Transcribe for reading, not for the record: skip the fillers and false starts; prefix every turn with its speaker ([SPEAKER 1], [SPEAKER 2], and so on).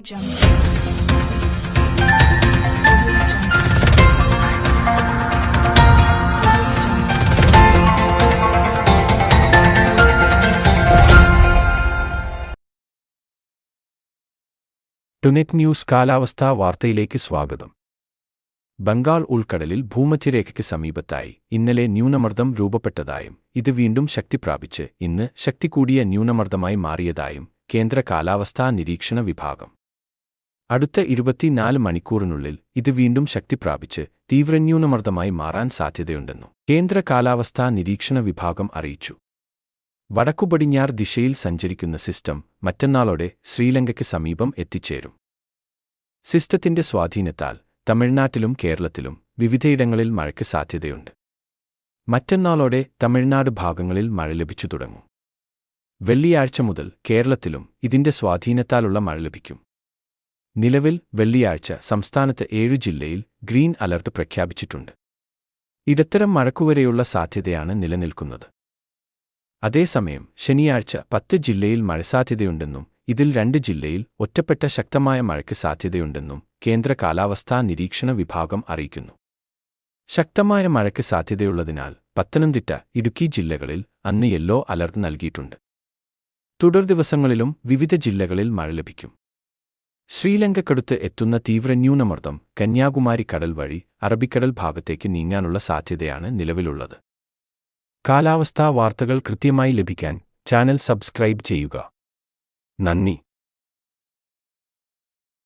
[SPEAKER 1] ടുനെറ്റ് news കാലാവസ്ഥാ വാർത്തയിലേക്ക് സ്വാഗതം. ബംഗാൾ ഉൾക്കടലിൽ ഭൂമധ്യരേഖയ്ക്ക് സമീപത്തായി ഇന്നലെ ന്യൂനമർദ്ദം രൂപപ്പെട്ടതായും ഇത് വീണ്ടും ശക്തി പ്രാപിച്ച് ഇന്ന് ശക്തി കൂടിയ ന്യൂനമർദ്ദമായി മാറിയതായും കേന്ദ്ര കാലാവസ്ഥാ നിരീക്ഷണ വിഭാഗം. അടുത്ത 24 മണിക്കൂറിനുള്ളിൽ ഇത് വീണ്ടും ശക്തി പ്രാപിച്ച് തീവ്രന്യൂനമർദ്ദമായി മാറാൻ സാധ്യതയുണ്ടെന്നും കേന്ദ്ര കാലാവസ്ഥാ നിരീക്ഷണ വിഭാഗം അറിയിച്ചു. വടക്കുപടിഞ്ഞാറ് ദിശയിൽ സഞ്ചരിക്കുന്ന സിസ്റ്റം മറ്റന്നാളോടെ ശ്രീലങ്കയ്ക്ക് സമീപം എത്തിച്ചേരും. സിസ്റ്റത്തിന്റെ സ്വാധീനത്താൽ തമിഴ്നാട്ടിലും കേരളത്തിലും വിവിധയിടങ്ങളിൽ മഴയ്ക്ക് സാധ്യതയുണ്ട്. മറ്റന്നാളോടെ തമിഴ്നാട് ഭാഗങ്ങളിൽ മഴ ലഭിച്ചു തുടങ്ങും. വെള്ളിയാഴ്ച മുതൽ കേരളത്തിലും ഇതിന്റെ സ്വാധീനത്താലുള്ള മഴ ലഭിക്കും. നിലവിൽ വെള്ളിയാഴ്ച സംസ്ഥാനത്ത് 7 ജില്ലയിൽ ഗ്രീൻ അലർട്ട് പ്രഖ്യാപിച്ചിട്ടുണ്ട്. ഇടത്തരം മഴയ്ക്കുവരെയുള്ള സാധ്യതയാണ് നിലനിൽക്കുന്നത്. അതേസമയം ശനിയാഴ്ച 10 ജില്ലയിൽ മഴസാധ്യതയുണ്ടെന്നും ഇതിൽ 2 ജില്ലയിൽ ഒറ്റപ്പെട്ട ശക്തമായ മഴയ്ക്ക് സാധ്യതയുണ്ടെന്നും കേന്ദ്ര കാലാവസ്ഥാ നിരീക്ഷണ വിഭാഗം അറിയിക്കുന്നു. ശക്തമായ മഴയ്ക്ക് സാധ്യതയുള്ളതിനാൽ പത്തനംതിട്ട, ഇടുക്കി ജില്ലകളിൽ അന്ന് യെല്ലോ അലർട്ട് നൽകിയിട്ടുണ്ട്. തുടർ ദിവസങ്ങളിലും വിവിധ ജില്ലകളിൽ മഴ ലഭിക്കും. ശ്രീലങ്കയ്ക്കടുത്ത് എത്തുന്ന തീവ്രന്യൂനമർദ്ദം കന്യാകുമാരി കടൽ വഴി അറബിക്കടൽ ഭാഗത്തേക്ക് നീങ്ങാനുള്ള സാധ്യതയാണ് നിലവിലുള്ളത്. കാലാവസ്ഥാ വാർത്തകൾ കൃത്യമായി ലഭിക്കാൻ ചാനൽ സബ്സ്ക്രൈബ് ചെയ്യുക. നന്ദി.